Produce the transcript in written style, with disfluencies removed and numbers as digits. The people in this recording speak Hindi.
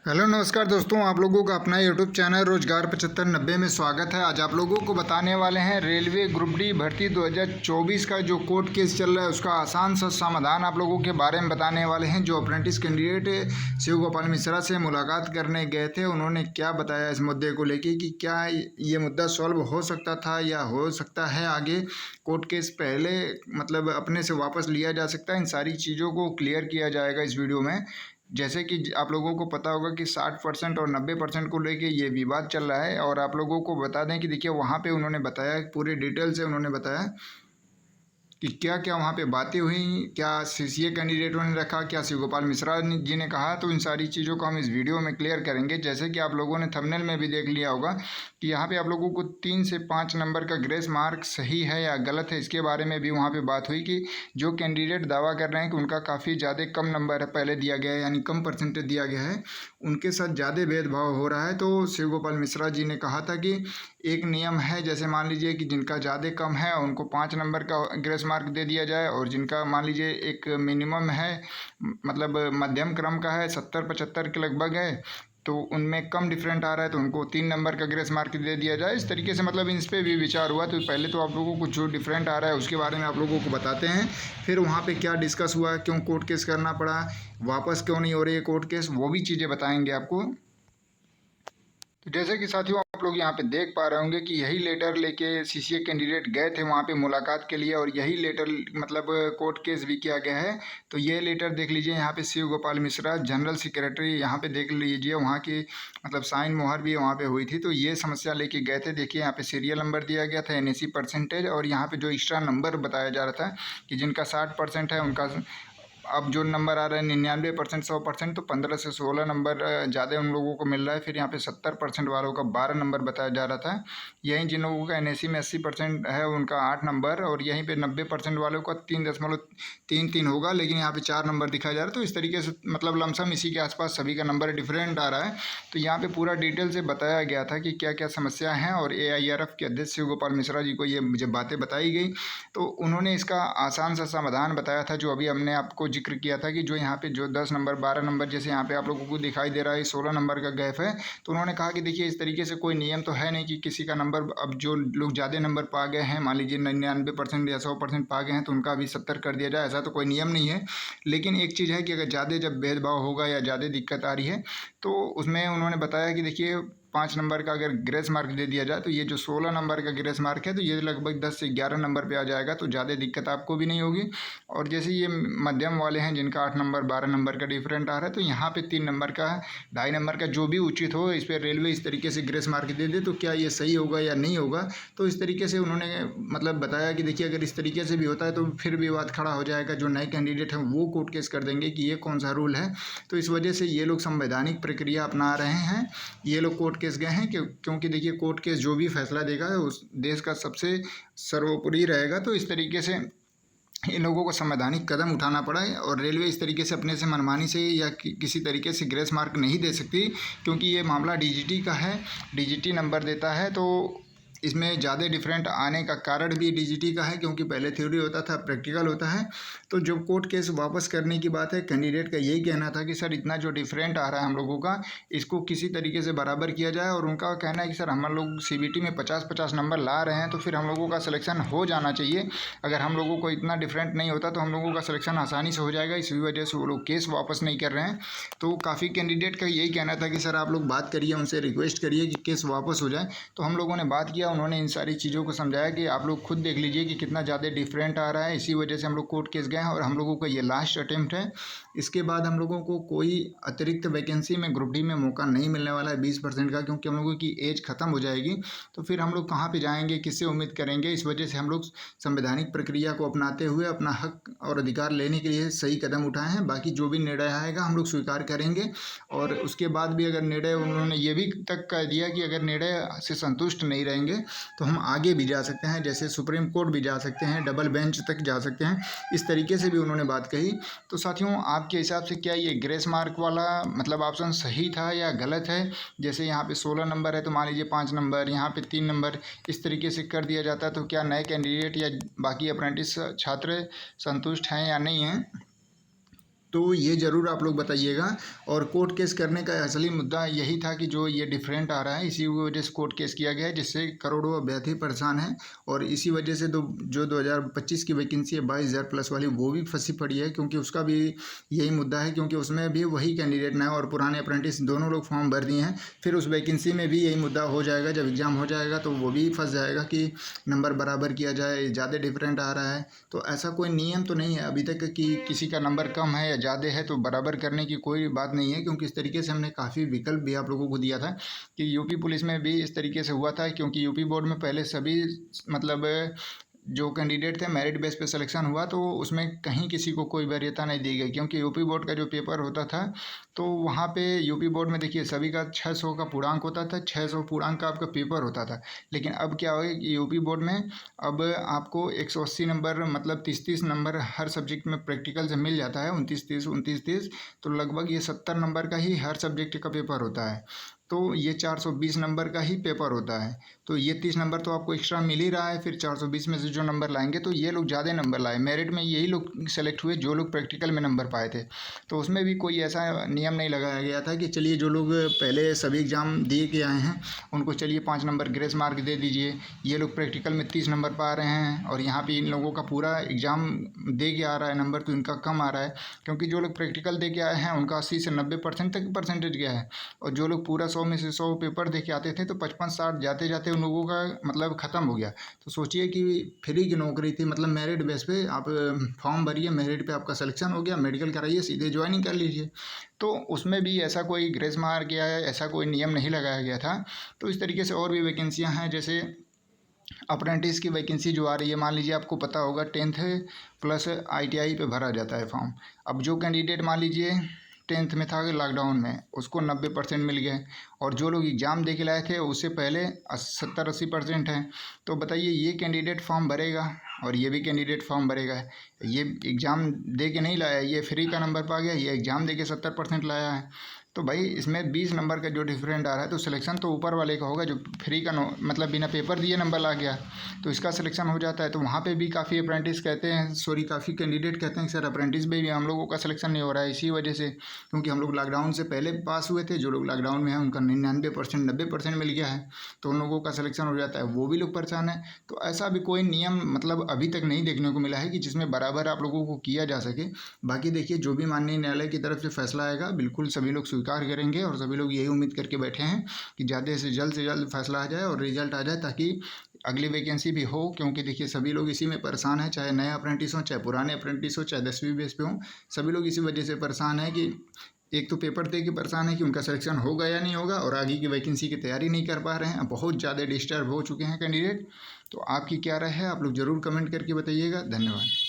हेलो नमस्कार दोस्तों, आप लोगों का अपना यूट्यूब चैनल रोजगार 7590 में स्वागत है। आज आप लोगों को बताने वाले हैं रेलवे ग्रुप डी भर्ती 2024 का जो कोर्ट केस चल रहा है उसका आसान सा समाधान आप लोगों के बारे में बताने वाले हैं। जो अप्रेंटिस कैंडिडेट शिव गोपाल मिश्रा से मुलाकात करने गए थे, उन्होंने क्या बताया इस मुद्दे को लेके कि क्या ये मुद्दा सॉल्व हो सकता था या हो सकता है आगे कोर्ट केस पहले मतलब अपने से वापस लिया जा सकता है। इन सारी चीज़ों को क्लियर किया जाएगा इस वीडियो में। जैसे कि आप लोगों को पता होगा कि 60% और 90% को लेके ये विवाद चल रहा है, और आप लोगों को बता दें कि देखिए वहाँ पे उन्होंने बताया, पूरे डिटेल से उन्होंने बताया कि क्या क्या वहाँ पे बातें हुई, क्या सीसीए कैंडिडेटों ने रखा, क्या शिव गोपाल मिश्रा जी ने कहा। तो इन सारी चीज़ों को हम इस वीडियो में क्लियर करेंगे। जैसे कि आप लोगों ने थंबनेल में भी देख लिया होगा कि यहाँ पे आप लोगों को 3 से 5 नंबर का ग्रेस मार्क सही है या गलत है, इसके बारे में भी वहाँ पे बात हुई कि जो कैंडिडेट दावा कर रहे हैं कि उनका काफ़ी ज़्यादा कम नंबर है पहले दिया गया है, यानी कम परसेंटेज दिया गया है, उनके साथ ज़्यादा भेदभाव हो रहा है। तो शिव गोपाल मिश्रा जी ने कहा था कि एक नियम है, जैसे मान लीजिए कि जिनका ज़्यादा कम है उनको 5 नंबर का ग्रेस मार्क दे दिया जाए, और जिनका मान लीजिए एक मिनिमम है, मतलब मध्यम क्रम का है, 70-75 के लगभग है, तो उनमें कम डिफरेंट आ रहा है तो उनको 3 नंबर का ग्रेस मार्क दे दिया जाए। इस तरीके से मतलब इस पर भी विचार हुआ। तो पहले तो आप लोगों को जो डिफरेंट आ रहा है उसके बारे में आप लोगों को बताते हैं, फिर वहाँ पे क्या डिस्कस हुआ, क्यों कोर्ट केस करना पड़ा, वापस क्यों नहीं हो रही है कोर्ट केस, वो भी चीज़ें बताएंगे आपको। तो जैसे कि साथियों आप लोग यहाँ पे देख पा रहे होंगे कि यही लेटर लेके सीसीए कैंडिडेट गए थे वहाँ पे मुलाकात के लिए, और यही लेटर मतलब कोर्ट केस भी किया गया है। तो ये लेटर देख लीजिए, यहाँ पे शिव गोपाल मिश्रा जनरल सेक्रेटरी, यहाँ पे देख लीजिए वहाँ की मतलब साइन मोहर भी वहाँ पे हुई थी। तो ये समस्या लेके गए थे। देखिए यहाँ पे सीरियल नंबर दिया गया था, NAC परसेंटेज, और यहाँ पे जो एक्स्ट्रा नंबर बताया जा रहा था कि जिनका 60% है उनका अब जो नंबर आ रहा है 99%, 100%, तो 15 से 16 नंबर ज़्यादा उन लोगों को मिल रहा है। फिर यहाँ पे 70% वालों का 12 नंबर बताया जा रहा था। यहीं जिन लोगों का NAC में 80% है उनका 8 नंबर, और यहीं पे 90% वालों का 3.33 होगा, लेकिन यहाँ पे 4 नंबर दिखाया जा रहा है। तो इस तरीके से मतलब लमसम इसी के आसपास सभी का नंबर डिफरेंट आ रहा है। तो यहाँ पे पूरा डिटेल से बताया गया था कि क्या क्या समस्या हैं, और AIRF के अध्यक्ष शिव गोपाल मिश्रा जी को ये मुझे बातें बताई गई। तो उन्होंने इसका आसान सा समाधान बताया था, जो अभी हमने आपको जिक्र किया था कि जो यहाँ पे जो 10 नंबर 12 नंबर जैसे यहाँ पे आप लोगों को दिखाई दे रहा है 16 नंबर का गैप है। तो उन्होंने कहा कि देखिए इस तरीके से कोई नियम तो है नहीं कि किसी का नंबर, अब जो लोग ज़्यादा नंबर पा गए हैं, मान लीजिए 99% या 100% पा गए हैं, तो उनका भी 70 कर दिया जाए, ऐसा तो कोई नियम नहीं है। लेकिन एक चीज़ है कि अगर ज़्यादा जब भेदभाव होगा या ज़्यादा दिक्कत आ रही है, तो उसमें उन्होंने बताया कि देखिए 5 नंबर का अगर ग्रेस मार्क दे दिया जाए तो ये जो 16 नंबर का ग्रेस मार्क है तो ये लगभग 10 से 11 नंबर पे आ जाएगा, तो ज़्यादा दिक्कत आपको भी नहीं होगी। और जैसे ये मध्यम वाले हैं जिनका 8 नंबर 12 नंबर का डिफरेंट आ रहा है, तो यहाँ पे 3 नंबर का 2.5 नंबर का जो भी उचित हो, इस पर रेलवे इस तरीके से ग्रेस मार्क दे दे तो क्या ये सही होगा या नहीं होगा। तो इस तरीके से उन्होंने मतलब बताया कि देखिए अगर इस तरीके से भी होता है तो फिर विवाद खड़ा हो जाएगा, जो नए कैंडिडेट हैं वो कोर्ट केस कर देंगे कि ये कौन सा रूल है। तो इस वजह से ये लोग संवैधानिक प्रक्रिया अपना रहे हैं, ये लोग कोर्ट केस गए हैं क्योंकि देखिए कोर्ट केस जो भी फैसला देगा उस देश का सबसे सर्वोपरि रहेगा। तो इस तरीके से इन लोगों को संवैधानिक कदम उठाना पड़ा है, और रेलवे इस तरीके से अपने से मनमानी से या किसी तरीके से ग्रेस मार्क नहीं दे सकती, क्योंकि ये मामला DGT का है, DGT नंबर देता है। तो इसमें ज़्यादा डिफरेंट आने का कारण भी DGT का है, क्योंकि पहले थ्योरी होता था, प्रैक्टिकल होता है। तो जब कोर्ट केस वापस करने की बात है, कैंडिडेट का यही कहना था कि सर इतना जो डिफरेंट आ रहा है हम लोगों का, इसको किसी तरीके से बराबर किया जाए। और उनका कहना है कि सर हम लोग CBT में 50-50 नंबर ला रहे हैं, तो फिर हम लोगों का सिलेक्शन हो जाना चाहिए। अगर हम लोगों को इतना डिफरेंट नहीं होता तो हम लोगों का सिलेक्शन आसानी से हो जाएगा। इसी वजह से वो लोग केस वापस नहीं कर रहे हैं। तो काफ़ी कैंडिडेट का यही कहना था कि सर आप लोग बात करिए, उनसे रिक्वेस्ट करिए कि केस वापस हो जाए। तो हम लोगों ने बात किया, उन्होंने इन सारी चीज़ों को समझाया कि आप लोग खुद देख लीजिए कि कितना ज़्यादा डिफरेंट आ रहा है, इसी वजह से हम लोग कोर्ट केस गए हैं, और हम लोगों का ये लास्ट अटेम्प्ट है। इसके बाद हम लोगों को कोई अतिरिक्त वैकेंसी में ग्रुप डी में मौका नहीं मिलने वाला है 20% का, क्योंकि हम लोगों की एज ख़त्म हो जाएगी। तो फिर हम लोग कहाँ पे जाएंगे, किससे उम्मीद करेंगे। इस वजह से हम लोग संवैधानिक प्रक्रिया को अपनाते हुए अपना हक और अधिकार लेने के लिए सही कदम उठाए हैं। बाकी जो भी निर्णय आएगा हम लोग स्वीकार करेंगे, और उसके बाद भी अगर निर्णय, उन्होंने ये भी तक कह दिया कि अगर निर्णय से संतुष्ट नहीं रहेंगे तो हम आगे भी जा सकते हैं, जैसे सुप्रीम कोर्ट भी जा सकते हैं, डबल बेंच तक जा सकते हैं। इस तरीके से भी उन्होंने बात कही। तो साथियों आपके हिसाब से क्या ये ग्रेस मार्क वाला मतलब ऑप्शन सही था या गलत है। जैसे यहाँ पे 16 नंबर है तो मान लीजिए 5 नंबर, यहाँ पे 3 नंबर, इस तरीके से कर दिया जाता है, तो क्या नए कैंडिडेट या बाकी अप्रेंटिस छात्र संतुष्ट हैं या नहीं हैं। तो ये ज़रूर आप लोग बताइएगा। और कोर्ट केस करने का असली मुद्दा यही था कि जो ये डिफरेंट आ रहा है, इसी वजह से कोर्ट केस किया गया है, जिससे करोड़ों अभ्यर्थी परेशान हैं। और इसी वजह से जो 2025 की वैकेंसी है 22,000 प्लस वाली, वो भी फंसी पड़ी है, क्योंकि उसका भी यही मुद्दा है, क्योंकि उसमें भी वही कैंडिडेट नए और पुराने अप्रेंटिस दोनों लोग फॉर्म भर दिए हैं। फिर उस वैकेंसी में भी यही मुद्दा हो जाएगा, जब एग्ज़ाम हो जाएगा तो वो भी फंस जाएगा कि नंबर बराबर किया जाए, ज़्यादा डिफरेंट आ रहा है। तो ऐसा कोई नियम तो नहीं है अभी तक कि किसी का नंबर कम है या ज़्यादा है तो बराबर करने की कोई बात नहीं है, क्योंकि इस तरीके से हमने काफ़ी विकल्प भी आप लोगों को दिया था कि यूपी पुलिस में भी इस तरीके से हुआ था, क्योंकि यूपी बोर्ड में पहले सभी मतलब जो कैंडिडेट थे मेरिट बेस पे सिलेक्शन हुआ, तो उसमें कहीं किसी को कोई वरीयता नहीं दी गई, क्योंकि यूपी बोर्ड का जो पेपर होता था तो वहाँ पे यूपी बोर्ड में देखिए सभी का 600 का पूर्णांक होता था, 600 पूर्णांक का आपका पेपर होता था। लेकिन अब क्या हो कि यूपी बोर्ड में अब आपको 180 नंबर मतलब 30-30 नंबर हर सब्जेक्ट में प्रैक्टिकल से मिल जाता है, 29-30 29-30, तो लगभग ये 70 नंबर का ही हर सब्जेक्ट का पेपर होता है। तो ये 420 नंबर का ही पेपर होता है, तो ये 30 नंबर तो आपको एक्स्ट्रा मिल ही रहा है। फिर 420 में से जो नंबर लाएंगे तो ये लोग ज़्यादा नंबर लाए, मेरिट में यही लोग सेलेक्ट हुए जो लोग प्रैक्टिकल में नंबर पाए थे। तो उसमें भी कोई ऐसा नियम नहीं लगाया गया था कि चलिए जो लोग पहले सभी एग्ज़ाम दिए के आए हैं उनको चलिए 5 नंबर ग्रेस मार्क दे दीजिए, ये लोग प्रैक्टिकल में 30 नंबर पा रहे हैं और यहाँ पे इन लोगों का पूरा एग्ज़ाम दे के आ रहा है नंबर, तो इनका कम आ रहा है। क्योंकि जो लोग प्रैक्टिकल दे के आए हैं उनका 80 से 90% तक परसेंटेज गया है, और जो लोग पूरा 100 में से 100 पेपर दे के आते थे तो 55-60 जाते जाते उन लोगों का मतलब ख़त्म हो गया। तो सोचिए कि फ्री की नौकरी थी, मतलब मेरिट बेस पे आप फॉर्म भरिए, मेरिट पे आपका सिलेक्शन हो गया, मेडिकल कराइए, सीधे ज्वाइनिंग कर लीजिए। तो उसमें भी ऐसा कोई ग्रेस मार्क या ऐसा कोई नियम नहीं लगाया गया था। तो इस तरीके से और भी वैकेंसियाँ हैं, जैसे अप्रेंटिस की वैकेंसी जो आ रही है, मान लीजिए आपको पता होगा 10th प्लस ITI पे भरा जाता है फॉर्म। अब जो कैंडिडेट मान लीजिए 10th में था लॉकडाउन में, उसको 90% मिल गए, और जो लोग एग्ज़ाम दे के लाए थे उससे पहले 70-80% हैं। तो बताइए ये कैंडिडेट फॉर्म भरेगा और ये भी कैंडिडेट फॉर्म भरेगा। ये एग्ज़ाम दे के नहीं लाया, ये फ्री का नंबर पा गया, ये एग्ज़ाम दे के 70% लाया है। तो भाई इसमें 20 नंबर का जो डिफरेंट आ रहा है, तो सिलेक्शन तो ऊपर वाले का होगा जो फ्री का मतलब बिना पेपर दिए नंबर ला गया, तो इसका सिलेक्शन हो जाता है। तो वहाँ पे भी काफ़ी अप्रेंटिस कहते हैं, सॉरी काफ़ी कैंडिडेट कहते हैं कि सर अप्रेंटिस में भी हम लोगों का सिलेक्शन नहीं हो रहा है, इसी वजह से, क्योंकि हम लोग लॉकडाउन से पहले पास हुए थे, जो लोग लॉकडाउन में हैं उनका 99% 90% मिल गया है, तो उन लोगों का सिलेक्शन हो जाता है, वो भी लोग परेशान हैं। तो ऐसा भी कोई नियम मतलब अभी तक नहीं देखने को मिला है कि जिसमें बराबर आप लोगों को किया जा सके। बाकी देखिए जो भी माननीय न्यायालय की तरफ से फैसला आएगा बिल्कुल सभी लोग स्वीकार करेंगे, और सभी लोग यही उम्मीद करके बैठे हैं कि ज़्यादा से जल्द फैसला आ जाए और रिजल्ट आ जाए, ताकि अगली वैकेंसी भी हो। क्योंकि देखिए सभी लोग इसी में परेशान हैं, चाहे नए अप्रेंटिस हों, चाहे पुराने अप्रेंटिस हो, चाहे 10वीं बेस पे हों, सभी लोग इसी वजह से परेशान हैं कि एक तो पेपर दे के परेशान है कि उनका सिलेक्शन होगा या नहीं होगा, और आगे की वैकेंसी की तैयारी नहीं कर पा रहे हैं। बहुत ज़्यादा डिस्टर्ब हो चुके हैं कैंडिडेट। तो आपकी क्या राय है, आप लोग ज़रूर कमेंट करके बताइएगा। धन्यवाद।